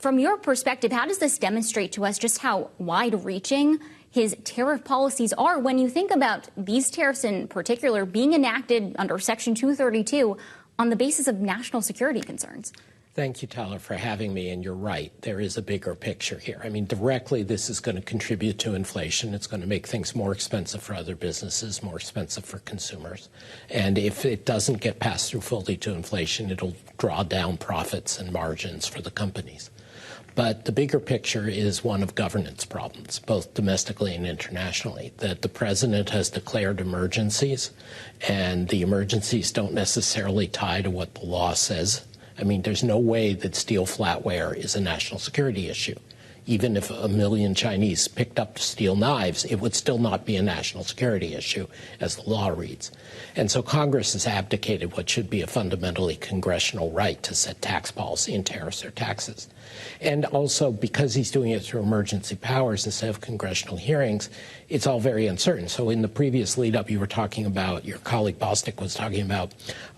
From your perspective, how does this demonstrate to us just how wide-reaching his tariff policies are when you think about these tariffs in particular being enacted under Section 232 on the basis of national security concerns? Thank you, Tyler, for having me. And you're right. There is a bigger picture here. I mean, directly, this is going to contribute to inflation. It's going to make things more expensive for other businesses, more expensive for consumers. And if it doesn't get passed through fully to inflation, it'll draw down profits and margins for the companies. But the bigger picture is one of governance problems, both domestically and internationally, that the president has declared emergencies, and the emergencies don't necessarily tie to what the law says. I mean, there's no way that steel flatware is a national security issue. Even if 1 million Chinese picked up steel knives, it would still not be a national security issue, as the law reads. And so Congress has abdicated what should be a fundamentally congressional right to set tax policy and tariffs or taxes. And also, because he's doing it through emergency powers instead of congressional hearings, it's all very uncertain. So in the previous lead-up, you were talking about, your colleague Bostic was talking about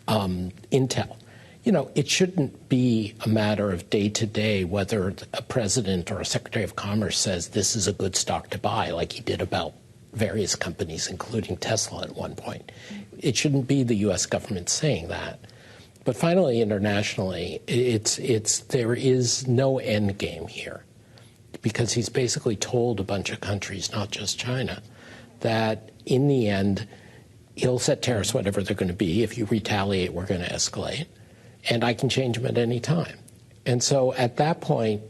Intel. You know, it shouldn't be a matter of day-to-day whether a president or a secretary of commerce says this is a good stock to buy, like he did about various companies, including Tesla at one point. It shouldn't be the U.S. government saying that. But finally, internationally, there is no end game here, because he's basically told a bunch of countries, not just China, that in the end, he'll set tariffs whatever they're going to be. If you retaliate, we're going to escalate. And I can change them at any time. And so at that point,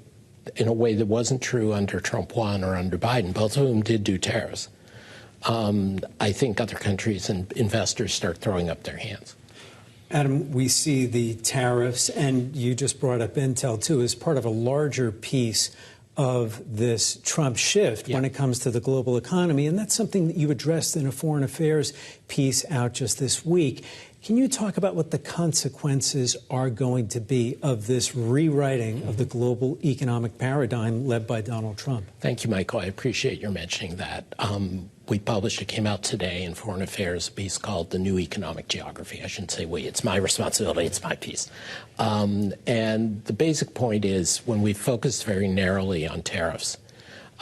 in a way that wasn't true under Trump 1 or under Biden, both of whom did do tariffs, I think other countries and investors start throwing up their hands. Adam, we see the tariffs, and you just brought up Intel, too, as part of a larger piece of this Trump shift when it comes to the global economy. And that's something that you addressed in a foreign affairs piece out just this week. Can you talk about what the consequences are going to be of this rewriting of the global economic paradigm led by Donald Trump? Thank you, Michael. I appreciate your mentioning that. We published, it came out today in Foreign Affairs, a piece called The New Economic Geography. I shouldn't say we, it's my responsibility, it's my piece. And the basic point is, when we focus very narrowly on tariffs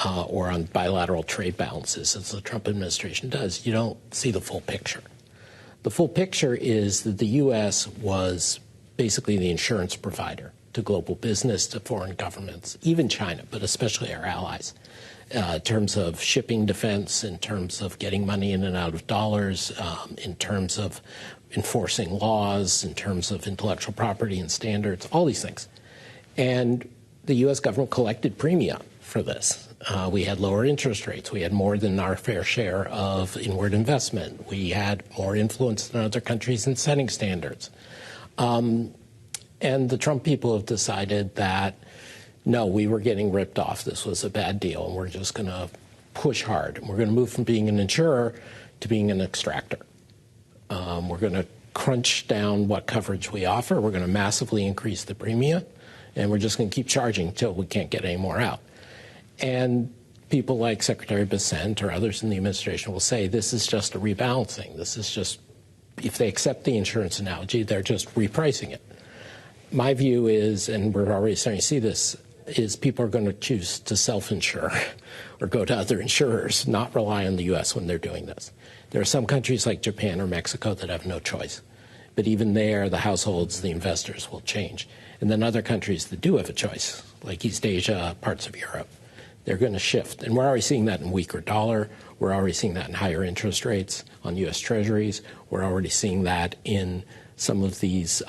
or on bilateral trade balances, as the Trump administration does, you don't see the full picture. The full picture is that the U.S. was basically the insurance provider to global business, to foreign governments, even China, but especially our allies, in terms of shipping defense, in terms of getting money in and out of dollars, in terms of enforcing laws, in terms of intellectual property and standards, all these things. And the U.S. government collected premium for this. We had lower interest rates. We had more than our fair share of inward investment. We had more influence than other countries in setting standards. And the Trump people have decided that, no, we were getting ripped off. This was a bad deal, and we're just going to push hard. And we're going to move from being an insurer to being an extractor. We're going to crunch down what coverage we offer. We're going to massively increase the premium, and we're just going to keep charging until we can't get any more out. And people like Secretary Bessent or others in the administration will say this is just a rebalancing. This is just, if they accept the insurance analogy, they're just repricing it. My view is, and we're already starting to see this, is people are going to choose to self-insure or go to other insurers, not rely on the U.S. when they're doing this. There are some countries like Japan or Mexico that have no choice. But even there, the households, the investors will change. And then other countries that do have a choice, like East Asia, parts of Europe, they're going to shift. And we're already seeing that in weaker dollar. We're already seeing that in higher interest rates on U.S. Treasuries. We're already seeing that in some of these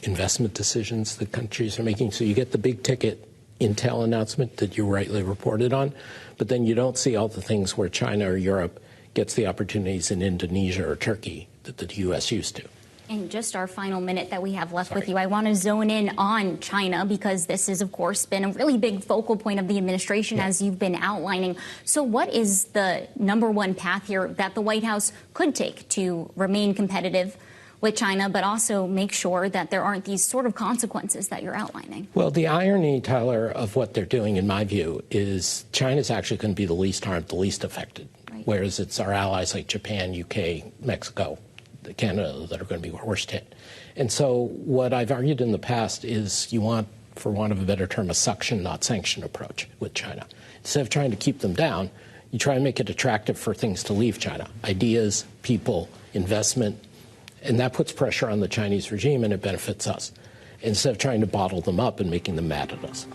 investment decisions that countries are making. So you get the big ticket Intel announcement that you rightly reported on, but then you don't see all the things where China or Europe gets the opportunities in Indonesia or Turkey that the U.S. used to. In just our final minute that we have left with you, I want to zone in on China, because this has, of course, been a really big focal point of the administration, as you've been outlining. So what is the #1 path here that the White House could take to remain competitive with China, but also make sure that there aren't these sort of consequences that you're outlining? Well, the irony, Tyler, of what they're doing, in my view, is China's actually going to be the least harmed, the least affected, whereas it's our allies like Japan, UK, Mexico, Canada that are going to be worst hit. And so what I've argued in the past is you want for want of a better term, a suction, not sanction approach with China. Instead of trying to keep them down, you try and make it attractive for things to leave China, ideas, people, investment, and that puts pressure on the Chinese regime and it benefits us, instead of trying to bottle them up and making them mad at us.